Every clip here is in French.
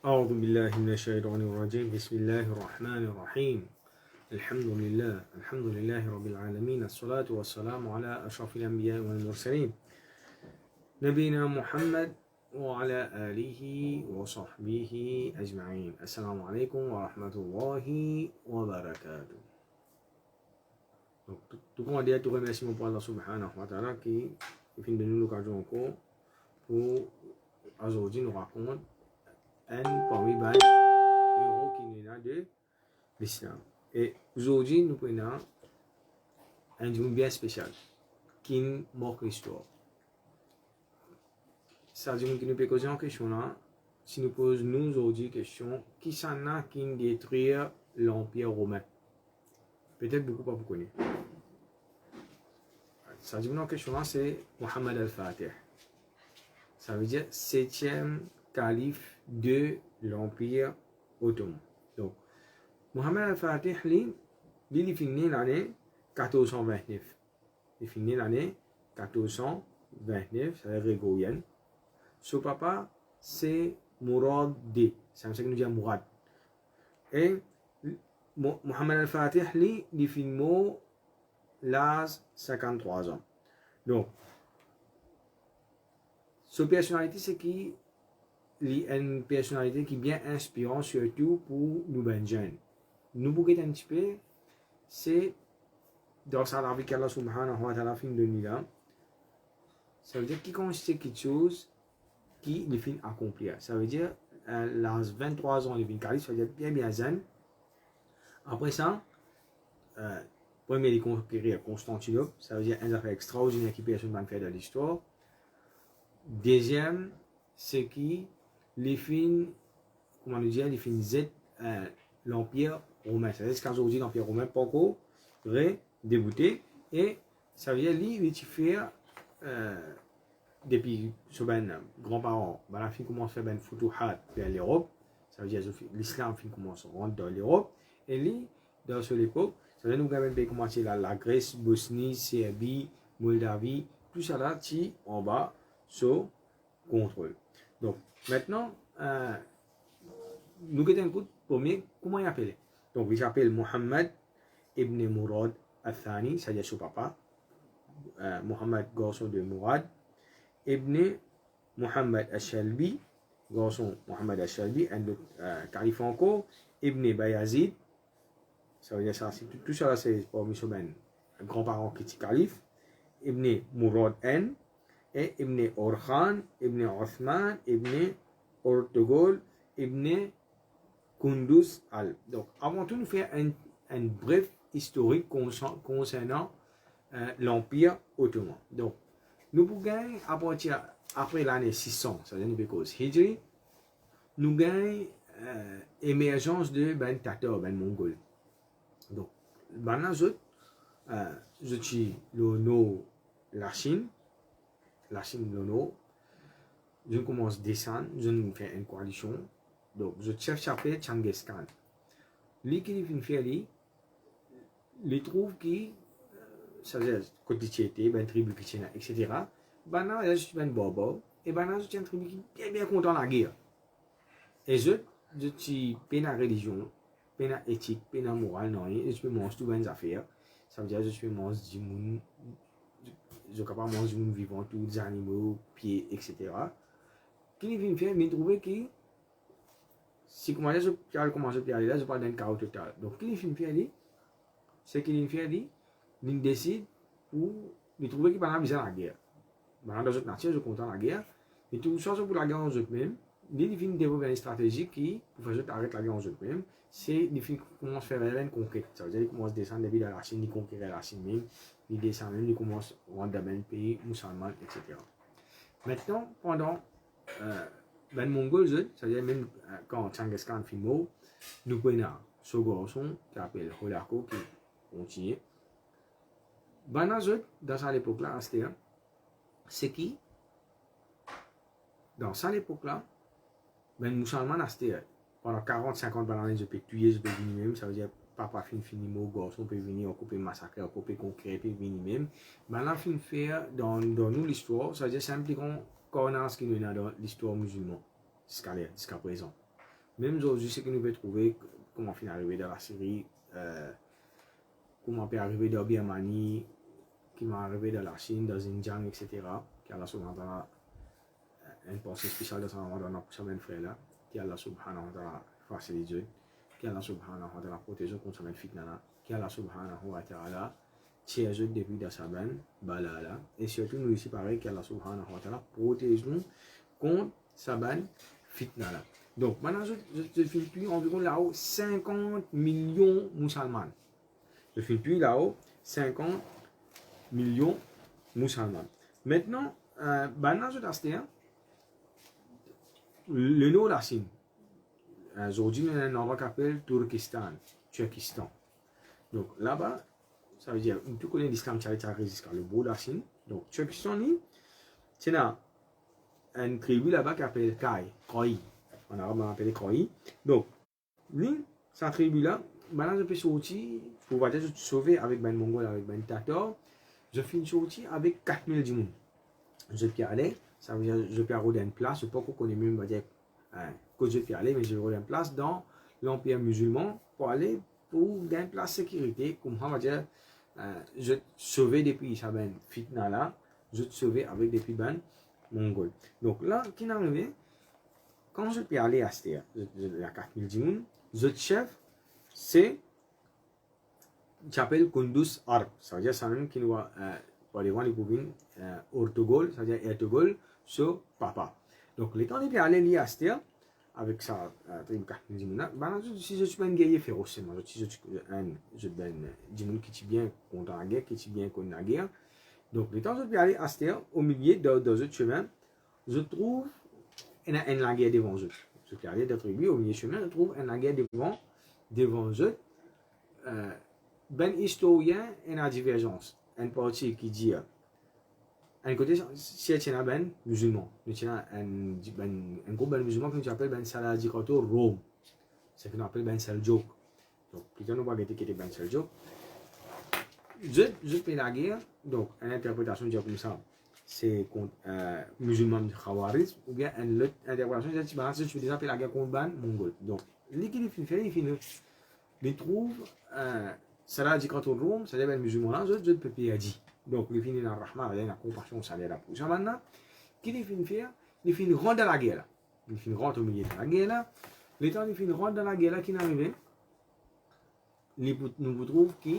أعوذ بالله من الشيطان الرجيم بسم الله الرحمن الرحيم الحمد لله رب العالمين الصلاة والسلام على أشرف الأنبياء والمرسلين نبينا محمد وعلى آله وصحبه أجمعين السلام عليكم ورحمة الله وبركاته. Donc, tout le monde a tout remerciement pour Allah subhanahu wa ta'ala qui finit de nous l'occasion encore pour aujourd'hui nous raconte un parmi les héros qui est là de l'islam. Et aujourd'hui, nous prenons un jour bien spécial qui marque l'histoire. C'est-à-dire que nous pouvons poser en question là, si nous posons nous aujourd'hui question, qui s'en a qui détruit l'Empire romain? Peut-être beaucoup pas vous connaissez. C'est-à-dire que la question là, c'est Mohammed al-Fatih. Ça veut dire 7e calife de l'Empire ottoman. Donc, Mohammed al-Fatih, il est fini l'année 1429. Il est fini l'année 1429, c'est grégorien. Son papa, c'est Mourad D. C'est ça que nous disons Mourad. Et Mohammed al-Fatih, il est fini l'âge 53 ans. Donc, sa personnalité, c'est qu'il est une personnalité qui est bien inspirante, surtout pour nous ben jeunes. Nous pouvons un petit peu, c'est dans sa vie qu'Allah subhanahu wa ta'ala fin de là. Ça veut dire qu'il consiste quelque chose qui les fin accomplir. Ça veut dire l'âge 23 ans, il fin calife, ça veut dire bien jeune. Après ça, premier il conquérir Constantinople, ça veut dire une affaire extraordinaire qui personne ne fait dans l'histoire. Deuxième, c'est qui les fins, comment le dire, les fins Z, l'Empire romain. C'est-à-dire qu'aujourd'hui, l'Empire romain pas encore redébuté. Et ça veut dire qu'il fait depuis ses grands-parents, la fin commence à faire une futuhat vers l'Europe. Ça veut dire que l'islam commence à rentrer dans l'Europe. Et lui, dans cette époque, ça veut dire que nous avons commencé la Grèce, Bosnie, Serbie, Moldavie, tout ça là, qui en bas sous contrôle. Donc, maintenant, nous avons un coup de premier, comment il appelle? Donc, il s'appelle Mohammed ibn Mourad al-Thani, c'est-à-dire son papa, Mohammed garçon de Mourad, ibn Mohammed al-Shalbi, garçon Mohammed al-Shalbi, un calife encore, ibn Bayazid, ça veut dire ça, tout ça c'est parmi ses grands-parents qui étaient califes, ibn Mourad N, et Ibn Orkhan, Ibn Othman, Ibn Ortogol, Ibn Kunduz al. Donc, avant tout, nous faisons un bref historique concernant l'Empire ottoman. Donc, nous pouvons après l'année 600, c'est-à-dire nous pouvons Hijri, nous gagnons émergence de ben Tatar, ben Mongol. Donc, maintenant, je suis la Chine. La Chine de l'eau, je commence à descendre, je fais une coalition. Donc, je chef chapitre Genghis Khan. Lui qui fait il trouve que, ça veut dire, côté Tchété, ben tribu qui etc. Maintenant, je suis un bobo, et maintenant, je suis une tribu qui est bien content de la guerre. Et je suis pas la religion, pas la éthique, pas la morale, non, et je peux manger toutes les affaires. Ça veut dire, je peux manger du monde. Je suis capable de manger des vivants, tous les animaux, pieds, etc. Qui vient faire, mais trouver que si je commence à aller là, je parle d'un chaos total. Donc, qui vient faire, c'est qu'il vient faire, il décide pour trouver qu'il n'y a pas besoin de la guerre. Dans d'autres nations, je suis content de la guerre. Mais tout ça, pour la guerre en eux-mêmes, il vient développer une stratégie qui, pour faire arrêter la guerre en eux-mêmes, c'est qu'il commence à faire une conquête. Ça veut dire qu'il commence à descendre depuis la Chine, il conquérir la Chine même. Il descend même, il commence à rentrer dans le pays musulman, etc. Maintenant, pendant les Mongols, c'est-à-dire même quand Genghis Khan fait mort, nous prenons ce garçon qui s'appelle Holako qui continue. Dans cette époque-là, c'est qui? Dans cette époque-là, les musulmans, pendant 40-50 années, je peux tuer, je peux venir même, ça veut dire papa fini mon garçon peut venir occuper massacrer occuper conquérir peut venir même maintenant fin faire dans nous l'histoire ça veut dire c'est un petit qu'on a ce qui nous est dans l'histoire musulmane jusqu'à présent Même aujourd'hui, c'est que nous pouvons trouver comment on finit arriver dans la Syrie, comment on peut arriver dans Birmanie, comment arriver dans la Chine, dans Xinjiang, etc. Qui a la subhanahu une pensée spéciale de sa maman pour sa même frère là, qui a la subhanahu wa ta'ala facilite Dieu, qui a la subhanahu wa ta'ala protège contre sa même fitna, qui a la subhanahu wa ta'ala tient Dieu depuis dans sa ben balala, et surtout nous ici pareil, qui a la subhanahu wa ta'ala protège nous contre sa ben fitna là. Donc maintenant je finis plus environ là-haut 50 millions musulmans. Je finis plus là-haut 50 millions musulmans. Maintenant, maintenant je t'assure le nord de la Chine. Aujourd'hui, il y a un endroit qui s'appelle Turkestan. Donc là-bas, ça veut dire, tu connais l'islam jusqu'à le bout de la Chine. Donc Turkestan, c'est une tribu là-bas qui s'appelle Koi. En arabe, on appelle Koi. Donc, cette tribu-là, maintenant je peux sortir, pour voir, je suis sauvé avec Ben Mongol, avec Ben Tatar. Je finis sortir avec 4000 djimoun. Je peux aller. Ça veut dire je peux avoir une place, je ne sais pas qu'on connaît même, dire, que je peux aller, mais je vais avoir une place dans l'Empire musulman pour aller pour gagner une place de sécurité. Comme on va dire, je te sauver depuis ça ben fitna là, je te sauver avec des ben mongols. Donc là, qui est arrivé, quand je peux aller à Stéa, il y a 4000 djimoun, le chef, c'est, s'appelle Kunduz Arb. Ça veut dire, ça même qui nous va, pour les gens, les pouvines, Ortogol, ça veut dire Ertogol, sur papa. Donc, les temps de aller lier à Stéa, avec sa tribu 4000 djimoun, si je suis un guerrier féroce, je suis un djimoun qui est bien contre la guerre, qui est bien contre la guerre. Donc, les temps de aller à Stéa, au milieu de ce chemin, je trouve une laguerre devant eux. Je peux aller de tribu, au milieu du chemin, je trouve une laguerre devant eux. Ben historien, il y a une divergence. Un parti qui dit, un côté, c'est un ben musulman. Nous avons un groupe ben musulman que nous appelons ben Saladikato Rome. C'est ce qu'on appelle ben Seljuk. Donc, plutôt nous va dire qu'il est ben Seljuk. Je fais la guerre, donc une interprétation dit comme ça, c'est contre musulman de Khawarizm, ou bien une autre interprétation dit que je fais déjà la guerre contre ben mongol. Donc, l'équilibre il trouve Saladikato Rome, c'est-à-dire ben musulman là, je peux pas dire. Donc, il finit dans le Rahman, il y a une compassion, ça l'aide à pousser. Maintenant, qu'il finit faire, il finit rentrer dans la guerre là. Il finit rentrer au milieu de la guerre là. Le temps il finit rentrer dans la guerre là, qui est arrivé, nous trouvons que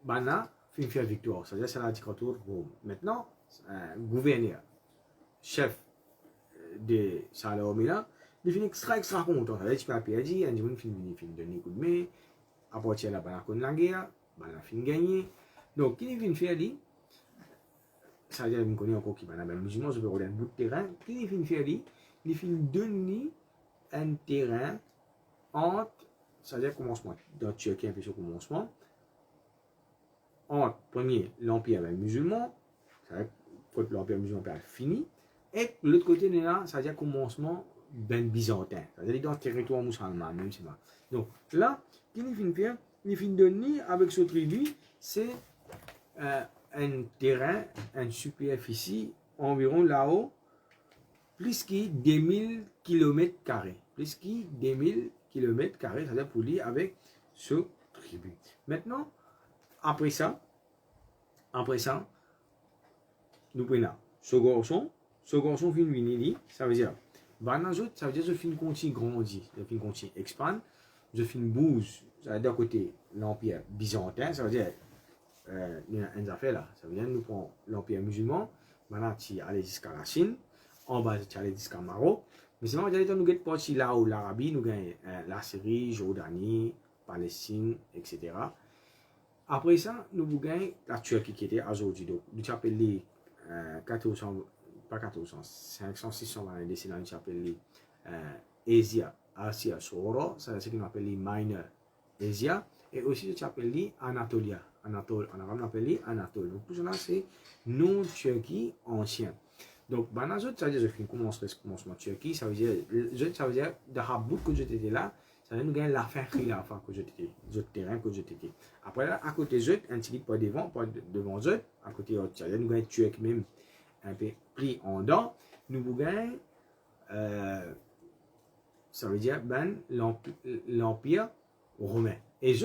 Bana finit faire victoire. C'est-à-dire, c'est la dictature Rome. Maintenant, gouverneur, chef de Salomé là, il finit extra content. C'est-à-dire, tu peux appeler à dire, il finit donner un coup de main, à partir de là, Bana connaît la guerre, Bana finit gagner. Donc, qui vient faire dit, ça veut dire qu'il connaît encore qui va dans musulman, je vais regarder un bout de terrain. Qui vient faire dit, il finit donner un terrain entre, ça veut dire commencement, dans Turquie, un peu sur commencement, entre, premier, l'empire musulman, ça veut dire que l'empire musulman est fini, et l'autre côté, là, ça veut dire commencement ben byzantin, ça veut dire dans le territoire musulman, même si là. Donc, là, qui vient faire, il finit donner avec ce tribu, c'est un terrain, une superficie environ là-haut, plus que 2000 km². Plus que 2000 km², c'est-à-dire pour lui avec ce tribu. Maintenant, après ça, nous prenons ce garçon fin venir, ça veut dire, ça veut dire je fin continue grandir, je fin continue expand, je fin bouge, ça veut dire côté l'empire byzantin, ça veut dire il y a une affaire là, ça veut dire nous prenons l'empire musulman, maintenant tu allais jusqu'à la Chine, en bas tu allais jusqu'à Maroc, mais sinon nous avons parti là où l'Arabie, nous avons la Syrie, Jordanie, Palestine, etc. Après ça, nous avons la Turquie qui était aujourd'hui, donc nous appelons les 400, pas 400, 500, 600 dans les décennies, nous appelons les Asia Sora, ça c'est ce qu'on appelle les Minor Asia, et aussi tu appelles les Anatolia. Anatole, en arabe on appelle les Anatole. Donc tout cela c'est non Turquie ancien. Donc banazot ça veut dire je finis commencement Turquie, ça veut dire dans la bout que j'étais là, ça veut dire nous gagner la fin que j'étais, le terrain que j'étais. Après là à côté de un petit peu pas devant eux, à côté ça veut dire nous gagner Turquie même un peu pris en dents, nous gagnons ça veut dire ben l'empire romain. Et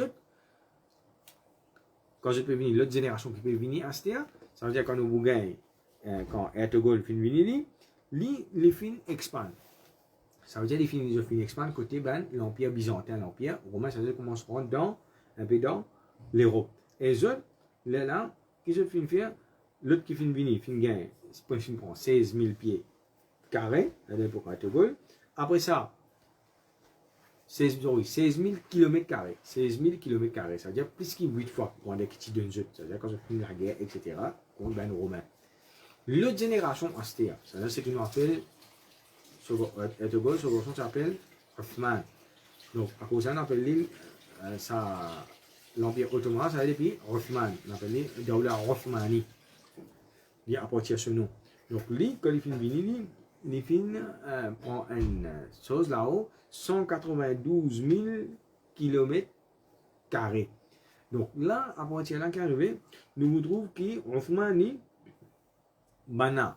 quand je peux venir, l'autre génération qui peut venir à cette ça veut dire quand nous gagnons, quand Ertugrul fin venir, les fins expandent. Ça veut dire les fins expandent côté ben l'empire byzantin, l'empire romain, ça veut dire commence à rentrer un peu dans l'Europe. Et là, qui se fin faire, l'autre qui fin venir, fin gagne, fin prend 16 000 pieds carrés à l'époque Ertugrul. Après ça, 16 000 km². 16 000 km². Ça veut dire plus qu'il 8 fois pour des petits d'un jeu. Ça veut dire quand on finit la guerre, etc. contre les Romains. L'autre génération, c'est ce que nous appelle, Ertugrul, ce qu'on s'appelle Othman. Donc, à cause de ça, on appelle l'Empire ottoman, ça veut dire puis Othman. On appelle Dawla Othmani. Il appartient à ce nom. Donc, quand il finit venir, les fins prend une chose là-haut, 192 000 km². Donc là, à partir de là qui est arrivé, nous vous trouvons que Othmani, Bana,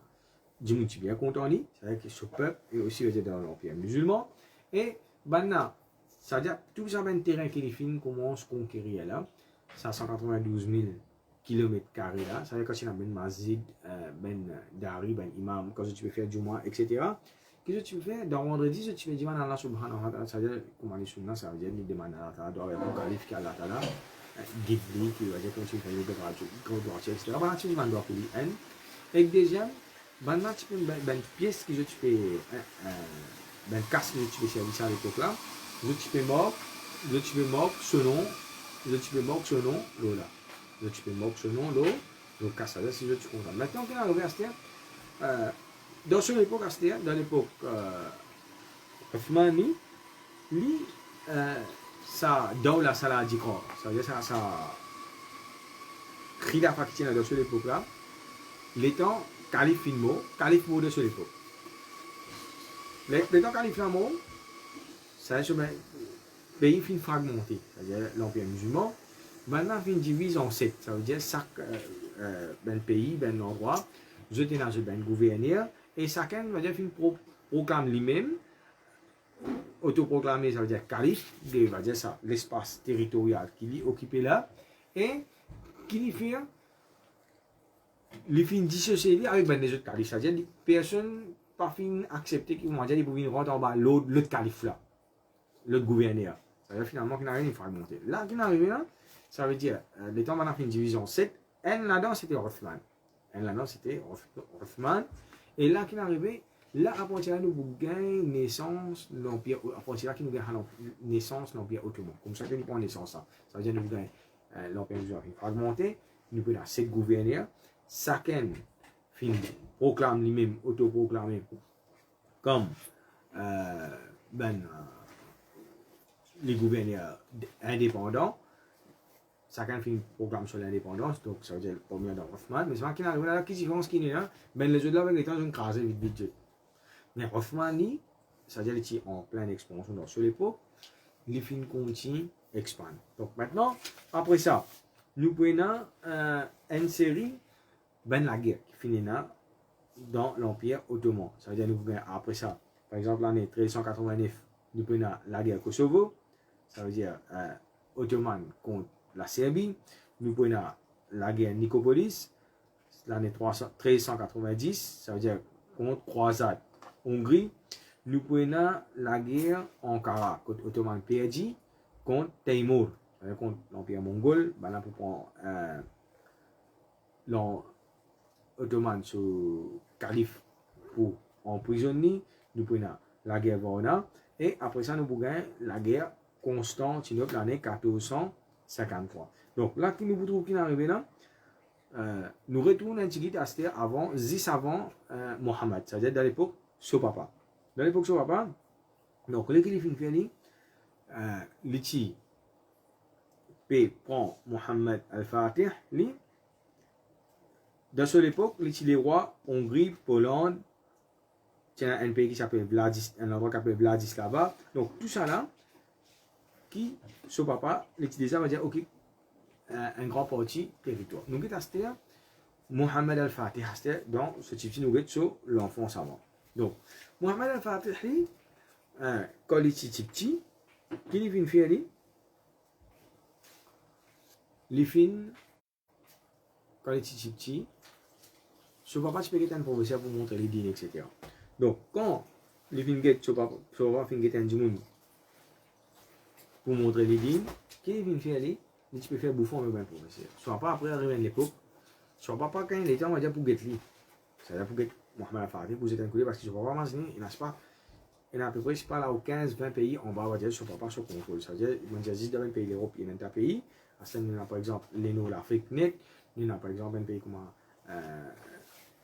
Djibouti bien content, c'est-à-dire que ce peuple est aussi dans l'Empire musulman, et Bana, c'est-à-dire tout ça, un terrain qui les fins commence à conquérir là, ça 192 000 km² là, ça veut dire que si on a ben masjid, ben dari, ben imam, quand tu peux faire Juma, etc. Qu'est-ce que tu peux faire dans vendredi, tu peux dire Allah subhanahu wa ta'ala, ça veut dire comment les sunna, ça veut dire nous demander à Allah ta'ala, doit avoir un calife qui a Allah ta'ala, guide-lui, qui va dire continue à faire le droit, etc. Voilà, tu vas doit payer un. Et deuxième, ben là tu peux ben pièce que tu peux, ben casque que tu peux servir ça à l'époque là, tu peux mort, selon, là. Tu peux moquer ce nom, l'eau, casse ça, si je suis content. Maintenant, on est arrivé à cette dans cette époque, dans l'époque Othmani, ça, Dawla Salah Dikor, ça veut dire ça, Khilafa qui tient dans cette époque-là, l'étant calife de cette époque. L'étant calife Finmo, ça veut dire que le pays fin fragmenté, c'est-à-dire l'Empire musulman. Maintenant, il divise en 7. Ça veut dire chaque pays, endroit, je suis dans un gouverneur, et chacun va dire proclame lui-même, autoproclamé, ça veut dire calife, va dire ça, l'espace territorial qu'il est occupé là, et qui fait les fins dissocier avec les autres califes. C'est-à-dire que personne pas fin accepter qu'ils vont dire qu'ils peuvent rentrer en bas l'autre calife là, l'autre gouverneur. C'est-à-dire finalement qu'il n'a rien fragmenté. Là, qu'il arrive là, ça veut dire, les temps maintenant fait une division 7, un là-dedans c'était Othman. Et là qui est arrivé, là à partir de là nous gagnons naissance l'Empire, à partir de là qui nous gagne naissance l'Empire ottoman. Comme ça que nous prenons naissance ça. Ça veut dire que nous gagnons l'Empire musulman fragmenté, nous prenons 7 gouverneurs, chacun proclame lui-même, autoproclamé comme les gouverneurs indépendants. Chacun fait un programme sur l'indépendance, donc ça veut dire le premier dans Othman, mais c'est pas qu'il arrive là, qui différence qu'il est là, ben les autres là avec les temps ils ont crasé vite. Mais Othmani, ça veut dire qu'il est en pleine expansion dans cette époque, les films continuent à expandre. Donc maintenant, après ça, nous prenons une série, la guerre qui finit là, dans l'Empire ottoman. Ça veut dire nous prenons après ça, par exemple l'année 1389, nous prenons la guerre Kosovo, ça veut dire Ottoman contre la Serbie, nous prenons la guerre Nicopolis, l'année 1390, ça veut dire contre croisade Hongrie, nous prenons la guerre Ankara, contre Ottoman perdu, contre Timur, contre l'Empire mongol, là pour prendre l'Ottoman sous calife pour emprisonner, nous prenons la guerre Varna, et après ça nous prenons la guerre Constantinople l'année 1453. Donc là, qui nous trouve qui est arrivé là, nous retournons un petit peu avant, 10 avant Mohammed, c'est-à-dire dans l'époque Sopapa. Dans l'époque Sopapa, donc les califes fait l'iti prend Mohammed al-Fatih, dans cette époque, les rois Hongrie, Pologne, un pays qui s'appelle un endroit qui s'appelle Vladislava. Donc tout ça là, qui, ce papa, l'utilisateur va dire, ok, un grand parti territoire. Nous avons Mohammed al-Fatih, dans ce type de nous sur l'enfant savant. Donc, Mohammed al-Fatih, quand il est petit, qui il vient faire les fins quand il est petit, son papa tu peux être un professeur pour montrer les dînes, etc. Donc quand les fins get son papa fin get un du pour montrer les dînes, qui il vient faire tu peux faire bouffon avec un professeur. Soit pas après arriver à l'époque, soit pas quand il était on va dire pour get lui. C'est-à-dire pour get Mohamed Al-Fatih pour être un coup parce que son papa m'a dit il n'a pas. Il y a à peu près, je parle, aux 15-20 pays, on va dire, sur papa, sur contrôle. C'est-à-dire, il y a 10 pays d'Europe, il y a un pays. À ce moment-là, par exemple, l'Afrique nette, il y a par exemple un pays comme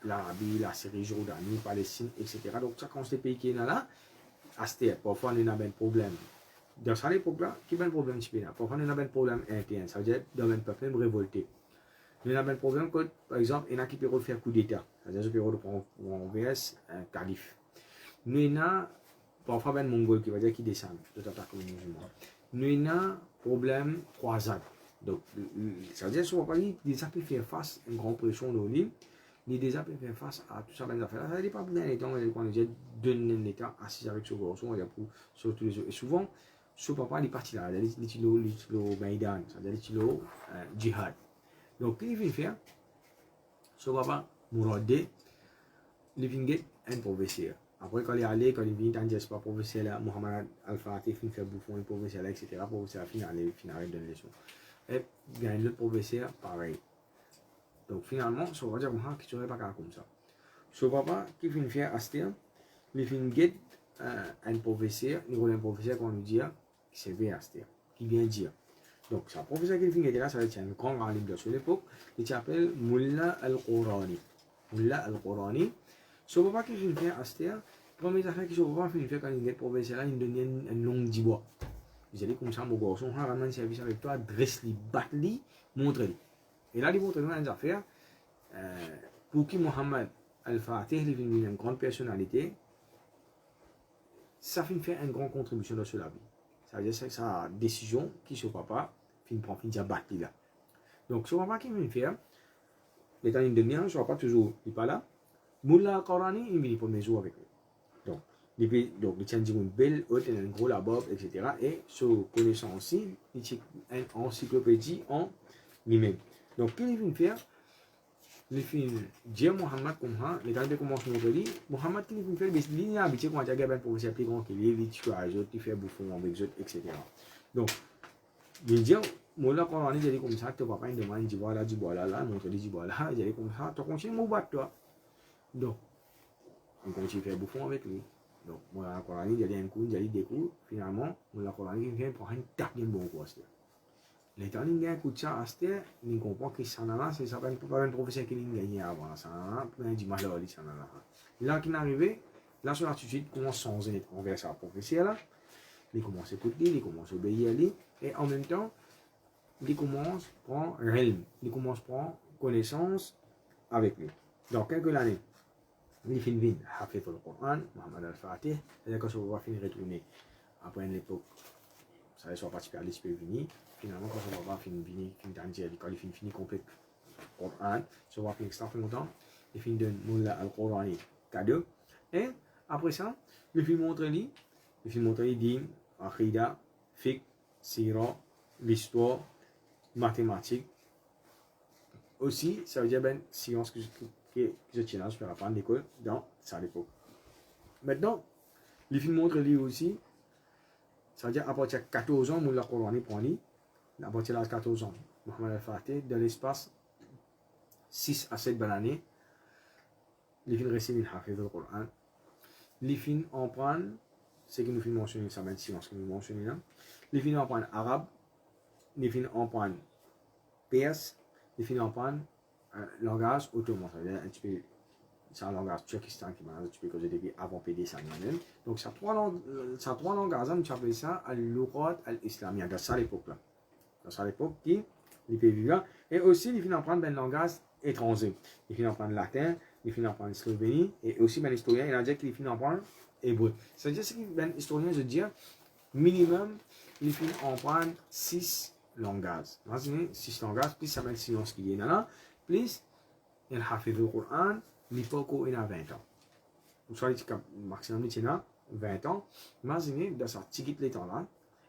l'Arabie, la Syrie, Jordanie, Palestine, etc. Donc, ça, quand ces pays qui sont là, à ce moment, parfois, il y a un problème. Dans cette époque-là, qui est un problème là? Parfois, il y a un problème interne. Ça veut dire, dans un peuple révolté. Il y a un problème que, par exemple, il y en a qui peuvent faire coup d'État. C'est-à-dire, je peux prendre en VS un calife. Il y a parfois ben mongol qui va dire qui descend de l'attaque aux musulmans. Nous avons un problème croisade. Donc, ça veut dire que on va pas déjà faire face à une grande pression de l'île, ni déjà faire face à tout ça ben affaires. Ça veut dire pas bien les temps quand on dit donner l'État assis avec ce garçon, il y a pour surtout les et souvent ce papa il est parti là, il est le Maïdan, c'est-à-dire le djihad. Donc, qu'est-ce qu'il vient faire? Ce papa Mouradé, il vient un professeur. Après, quand il est allé, quand il vient, il dit pas professeur là, Mohamed Al-Fatih, il fait bouffon, professeur là, etc. Professeur final, il arrête de leçon. Et il y a un autre professeur, pareil. Donc finalement, ça va dire que tu n'aurais pas comme ça. Ce papa qui vient faire Astia, il vient un professeur, il y a un professeur qu'on lui dit, qui s'est fait Astia, qui vient dire. Donc, ce professeur qui vient là, ça va être un grand livre de sur l'époque, il s'appelle Mullah Al-Qurani. Mullah Al-Qurani. Ce papa qui vient faire Astia, la première affaire que ce papa vient faire quand il est professeur là, il donne un long d'Ibois. Vous allez comme ça, mon garçon, on a un service avec toi, dresse-lui, batte-lui, montre-lui. Et là, il montre nous une affaire. Pour qui Mohamed Al-Fatih est une grande personnalité, ça fait faire une grande contribution dans la vie. Ça veut dire que sa décision qui son papa fin prend fin battre là. Donc son papa qui vient faire, l'état indonésien, son papa toujours il pas là. Mullah Qurani il vient pour mes jours avec lui. Donc il tient une belle haute un gros labo, etc. Et ce connaissance aussi, il tient une encyclopédie en lui-même. Donc qu'est-ce qu'il vient faire? Il fait dire Mohamed comme ça, les gars de commence à montrer, Mohamed qui vient faire, il est habitué quand il y a un professeur plus grand qu'il est, il tue à eux, il fait bouffon avec eux, etc. Donc, il dit, Moula quand on est comme ça, tu vas pas une demande, du bois là, montre du bois là, il est comme ça, tu continues à me battre toi. Donc, on continue à faire bouffon avec lui. Donc, Moula quand on est, il y a un coup, il y a des coups, finalement, Moula quand on est, il vient pour un tac de bon coup. Les temps il y a un coup de ça, il comprend que ça n'a c'est ça pas un professeur qui l'a gagné avant, ça n'a pas du mal à lui, ça n'a pas. Là qui est arrivé, là son attitude commence à changer envers sa professeur là. Il commence à écouter, il commence à obéir à lui, et en même temps, il commence à prendre relm, il commence à prendre connaissance avec lui. Dans quelques années, il finit Hafid al-Qur'an, Mohamed Al-Fatih, c'est-à-dire que ça va finir retourner après une époque. Ça va être participé à l'esprit finalement quand on va finir quand il finit complet le Coran, ça va finir extra longtemps, il finit de Mullah Al-Qurani cadeau, et après ça, il finit montrer din, akhida, fiqh, sira, l'histoire, mathématiques. Aussi, ça veut dire ben science que je tiens là, je peux apprendre l'école dans ça l'époque. Maintenant, il finit montrer aussi. Ça veut dire à partir de 14 ans, Mullah Qurani prend lui. À partir de 14 ans, Mohamed Al-Fatih, dans l'espace 6 à 7 bonnes années, il finit réciter le Hafid al-Qur'an. Il finit en prendre, c'est que nous finissons mentionner, ça va être silence que nous mentionnons là. Il finit en prendre arabe, il finit en prendre perse, il finit en prendre langage ottoman. Ça veut dire un petit peu. C'est un langage turkistan qui m'a dit que j'ai depuis avant PD ça même. Donc ça trois langages, on appelle ça al-lughat al-islamiyya dans ça l'époque là. Dans ça l'époque qui les pays là et aussi il finit en prendre un langage étranger. Il finit en prendre latin, il finit en prendre slovénie et aussi ben historien il a dit qu'il finit en prendre hébreu. C'est-à-dire que ben historien je dis minimum il finit en prendre 6 langages. Imaginez 6 langages plus ça va être silence qui est là plus il hafid le Coran. L'époque où il a 20 ans. soit le maximum de Tina, 20 ans, imaginez dans sa petite les temps là,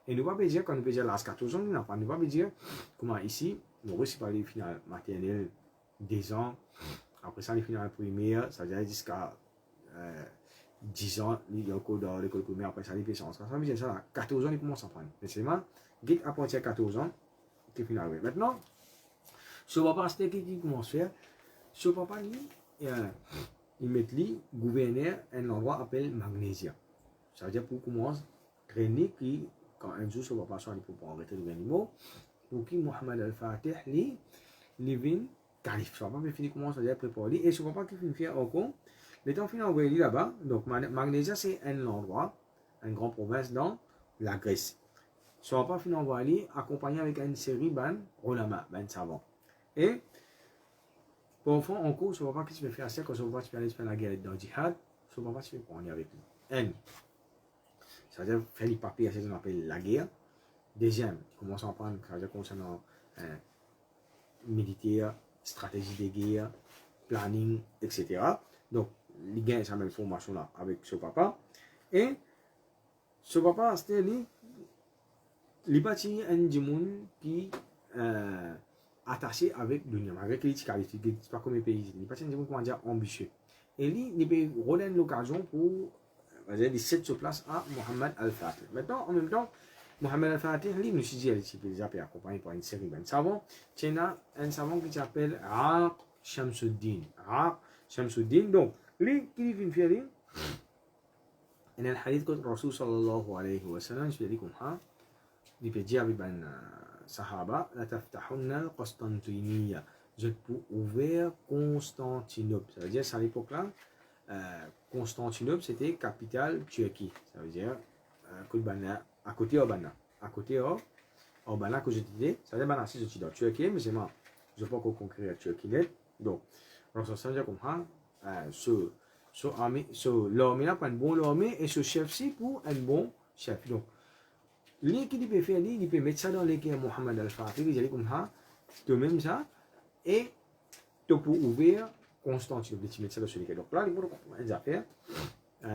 et nous ne pouvons pas dire, quand nous pouvons dire l'âge 14 ans, nous ne pouvons pas dire comment ici, nous réussissons par les finales maternelles, 10 ans, après ça, les finales primaires, ça veut dire jusqu'à 10 ans, il y a encore dans l'école primaire, après ça, les puissances. Ça veut dire ça, là, 14 ans, ils commencent à prendre. Mais c'est moi, à partir de 14 ans, c'est final. Maintenant, ce papa, c'était qui commence à faire, ce papa, il met lui, gouverneur, un endroit appelé Magnésia. Ça veut dire pour commencer, traîner qui, quand un jour, ce papa soit pour arrêter le animal, pour qui Mohamed Al-Fatih, lui, vient calife. Ce papa, il commence à préparer, et ce papa qui finit faire encore, les temps finissent envoyer là-bas. Donc, Magnésia, c'est un endroit, une grande province dans la Grèce. Ce papa finit envoyer accompagné avec une série de ulama, savants. Et, pour enfant, en cours, ce papa qui se fait faire ça, quand ce papa se fait aller faire la guerre dans le djihad, ce papa se fait prendre avec lui. Un, ça veut dire faire les papiers, c'est ce qu'on appelle la guerre. Deuxième, commence à apprendre, ça veut dire concernant militaire, stratégie de guerre, planning, etc. Donc, il gagne sa même formation là avec ce papa. Et ce papa, c'était lui, il bâtit un monde qui attaché avec l'Union, avec les qualités, pas comme les pays. Il bâtit un monde, comment dire, ambitieux. Et lui, il peut redonner l'occasion pour il cède sur place à Mohamed Al-Fatih. Maintenant, en même temps, Mohamed Al-Fatih, lui, nous dit, il est accompagné par une série de savants. Il y a un savant qui s'appelle Aq Shamsuddin. Aq Shamsuddin. Donc, lui, qui vient faire lui, il y a un hadith que Rasul sallallahu alayhi wa sallam, je vais dire comme ça, il peut dire avec un sahaba, la taftahunna al-Qastantiniya. Je peux ouvrir Constantinople. Ça veut dire, à l'époque là, Constantinople, c'était capitale Turquie. Ça veut dire à côté Urbana. À côté Urbana que je disais, ça veut dire que je suis dans Turquie, mais je ne peux pas conquérir la Turquie. Donc, on se dit comme ça, l'armée n'a pas une bonne armée et ce chef-ci pour un bon chef. Donc, lui qui peut faire, il peut mettre ça dans les guerres Mohamed Al-Fatih, il dit comme ça, de même ça, et tu peux ouvrir Constantinople, tu mets ça dans les guerres. Donc là, il faut des affaires.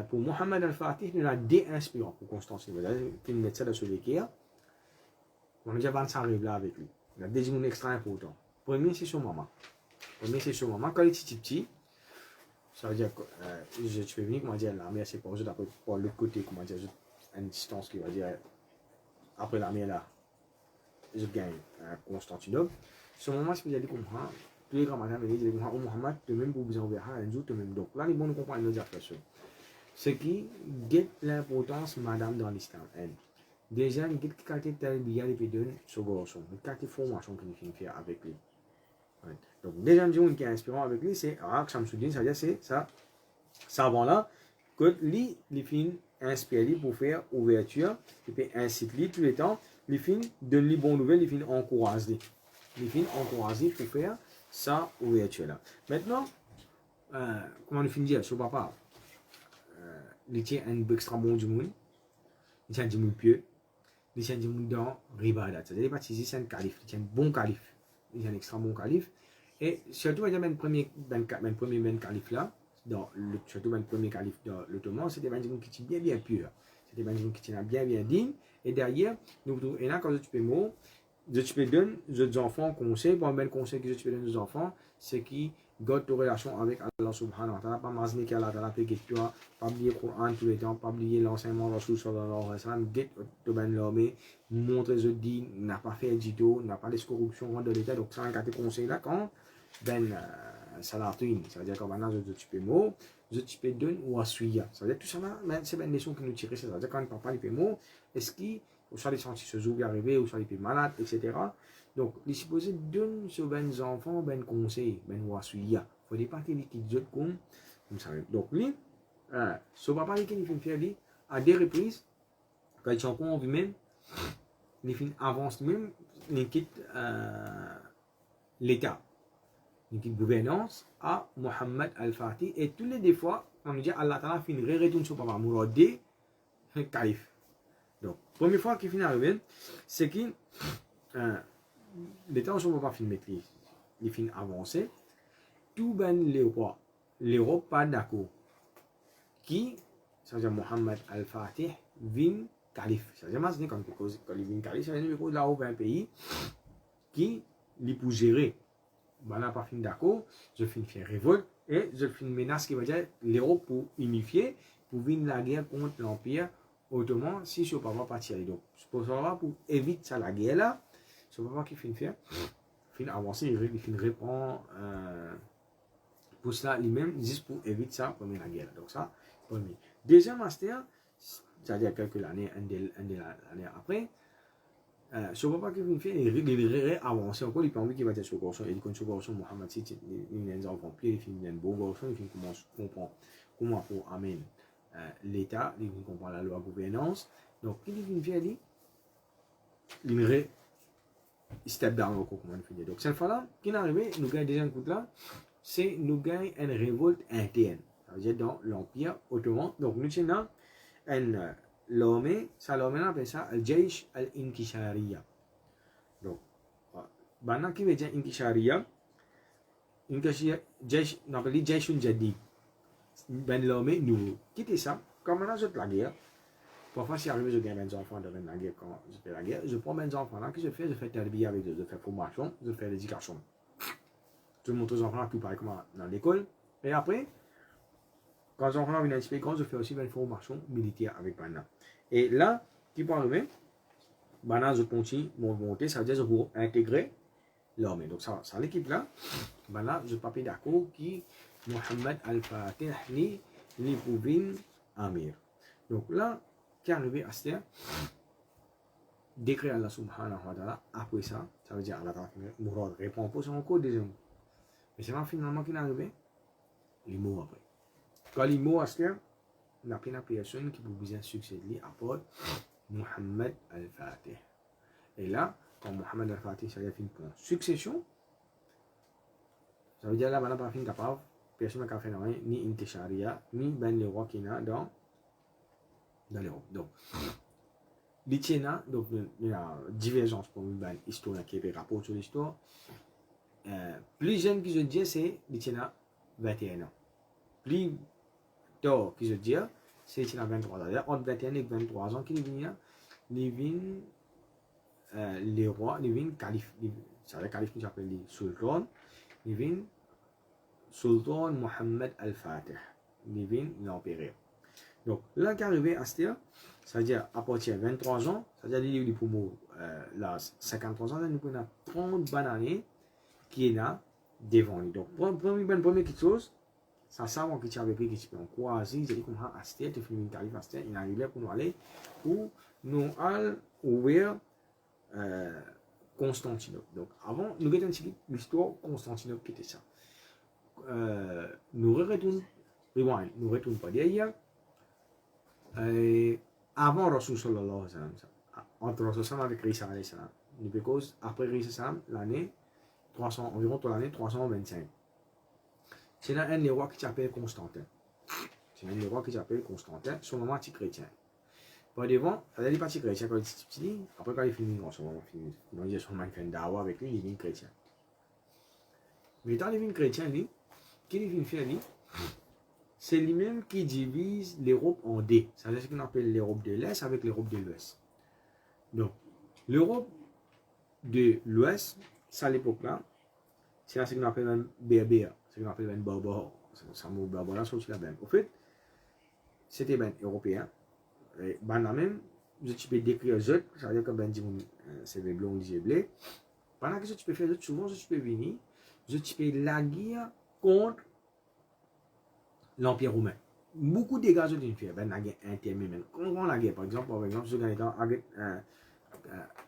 Pour Mohamed Al-Fatih, il a des inspirants pour Constantinople. Il met ça dans les guerres. On a déjà 25 arrive là avec lui. Il a des gens extra importants. Premier, c'est son maman. Quand il était petit, ça veut dire que je peux venir, comment dire, l'armée, c'est pour eux, d'après, pour l'autre côté, comment dire, une distance qui va dire, après l'armée là, je gagne Constantinople. Ce moment, c'est qu'il a dit comme ça, tous les grands matins, il dit comme ça, oh Mohamed, tu même pour vous envoyer un jour, tu même. Donc là, les bons comprennent nos affaires. Ce qui guette l'importance, madame, dans l'islam. Déjà, il guette qualité telle bien les pédons, ce garçon, une qualité formation qu'il finit faire avec lui. Donc, déjà, un qui est inspirant avec lui, c'est Aq Shamsuddin, c'est-à-dire c'est ça savant-là, que lui, il finit inspiré pour faire ouverture, il peut inciter tout le temps, il finit donner les bonnes nouvelles, il finit encourager. Il finit encourager pour faire ça ouverture-là. Maintenant, comment on finit dire, ce papa, il tient un extra bon du monde, il tient du monde pieux, il tient du monde dans Ribadat. C'est-à-dire, il c'est un calife, il tient un bon calife, il tient un extra bon calife. Et surtout, il y a un premier calife là, surtout le premier calife dans l'Ottoman, c'était un monde qui était bien pur. C'était un monde qui était bien digne. Et derrière, nous trouvons, et là, quand tu peux mot, tu peux donner aux enfants conseil, bon, ben conseil que tu peux donner aux enfants, c'est qui gardent ta relation avec Allah subhanahu wa ta'ala, pas mazner qu'Allah ta'ala peut guetter toi, pas oublier le Coran tous les temps, pas oublier l'enseignement de Rasul sallallahu alayhi wa sallam, guette te ben l'armée, montrer ce dit, n'a pas fait du tout, n'a pas les corruptions dans l'état, donc ça, un cas de conseil là, quand ben salatine, ça veut dire que maintenant je peux mot, je peux donner ou assuya, ça veut dire tout ça là, c'est une leçon qui nous tire, ça veut dire quand le papa il peut mot, est-ce qu'il ou soit les sentis se jouer arriver, ou soit les malades, etc. Donc, les supposés donnent sur les enfants ben conseil, ben ouasuya. Il ne faut pas qu'ils disent comme ça. Donc, lui, ce papa qui fait faire lui, à des reprises, quand ils sont encore en vie-même, ils avancent même, ils quittent l'État, ils quittent gouvernance à Mohamed Al-Fatih. Et tous les deux fois, on nous dit Allah Ta'ala fait une retourne sur papa Mouradé, calife. Donc, première fois qu'il finit arrivé, c'est que l'État ne va pas filmer, il finit avancer. Tout ben les rois pas d'accord. qui, ça veut dire Mohammed Al-Fatih, vin calife. Ça veut dire, c'est quand il vient calife, ça veut dire que là-haut, un pays qui, lui pour gérer. Ben là, pas fin d'accord, je finis faire révolte et je finis menace qui va dire l'Europe pour unifier, pour venir la guerre contre l'Empire ottoman si je ne peux pas partir. Donc, pour ça, pour éviter ça, la guerre là, je ne peux pas qu'il finit faire, fin avancer, il finit répondre pour cela lui-même, juste pour éviter ça, premier la guerre. Donc, ça, premier. Deuxième master, c'est-à-dire quelques années, l'année après, je ne sais pas qu'il finit faire, il avancer encore, il peut envie qu'il va dire ce garçon, il dit que ce garçon, Mohamed VI, il est un enfant, il finit un beau garçon, il finit comprendre comment pour amener l'État, il comprend la loi gouvernance. Donc, il finit faire, il step down encore, comment il finit. Donc, cette fois-là, qui est arrivé, nous gagnons déjà un coup de là, c'est nous gagnons une révolte interne, ça veut dire dans l'Empire ottoman. Donc, nous tenons l'armée, ça l'armée on appelle ça al-Jaysh al-Inkishariya. Donc, maintenant qui veut dire Inkishariya, Jaysh, on appelle Jayshun Jadid. Ben l'armée nouveau. Quittez ça, comme maintenant je fais la guerre. Parfois, si arrive, je gagne mes enfants dans la guerre quand je fais la guerre. Je prends mes enfants là, que je fais terbier avec eux, je fais formation, je fais l'éducation. Je montre aux enfants tout pareil comme dans l'école. Et après, quand les enfants viennent un petit peu grands, je fais aussi une formation militaire avec Bana. Et là, qui peut arriver, Bana, je continue mon volonté, ça veut dire que je veux intégrer l'armée. Donc, ça l'équipe là, Bana, je papier d'accord qui Mohammed Al-Fatih ni Pouvin Amir. Donc là, qui est arrivé à ce décret Allah subhanahu wa ta'ala, après ça, ça veut dire Allah Mourad répond pour son encore deuxième. Mais c'est là finalement qu'il est arrivé, les mots après. Quand les mots à ce il n'y a pas de personne qui peut bien succéder à part Mohammed Al-Fatih. Et là, quand Mohammed Al-Fatih, ça veut dire pour succession, ça veut dire là, maintenant, pas fin capable, personne n'a fait rien, ni Intishariya, ni ben le roi qui est dans l'Europe. Donc, l'Itchena, donc il y a divergence pour une histoire qui est rapport sur l'histoire. Plus jeune que je dis, c'est l'Itchena 21 ans. Plus tard que je dis, c'est l'Itchena 23 ans. Entre 21 et 23 ans, qui vient, les rois, les califes, c'est le calife qui s'appelle les sultans, les sultan Mohammed Al-Fatih, les l'empereur. Donc, là, qui est arrivé à ce ça veut dire à partir de 23 ans, ça veut dire qu'il pour là, 53 ans, nous prenons 30 bonnes années qui est là devant nous. Donc, première chose, ça savant qui avait pris qui en croisé, j'ai dit comme à ce tu finis une arrive à ce il arrive pour nous aller pour nous aller ouvrir Constantinople. Donc, avant, nous avons l'histoire Constantinople qui était ça. Nous retournons pas derrière. Avant Rasul sallallahu alayhi wa sallam, entre Rasul sallam avec Isa alayhi salam, because après Isa sallam, l'année 300, environ l'année 325. C'est là un roi qui s'appelle Constantin. C'est un roi qui s'appelle Constantin, son nom est chrétien. Par devant, il est parti chrétien quand il était petit, après quand il finit, on finit, on dit son fait un dawa avec lui, il devient chrétien. Mais dans il devient chrétien, lui, qu'est-ce qu'il vient faire, lui? C'est lui-même qui divise l'Europe en deux. Ça veut dire ce qu'on appelle l'Europe de l'Est avec l'Europe de l'Ouest. Donc, l'Europe de l'Ouest, ça à l'époque-là, c'est ce qu'on appelle un berbère, ce qu'on appelle un barbare. Ça mot barbare là, c'est la même. En fait, c'était ben européen. Et ben là même, je peux décrire autres, ça veut dire que ben c'est des blonds, des blés. Pendant que tu peux faire autres, souvent je peux venir, je peux la guerre contre l'Empire romain. Beaucoup de dégâts d'une faire, ben la guerre intermédiaire. Comment la guerre, par exemple, je gagne dans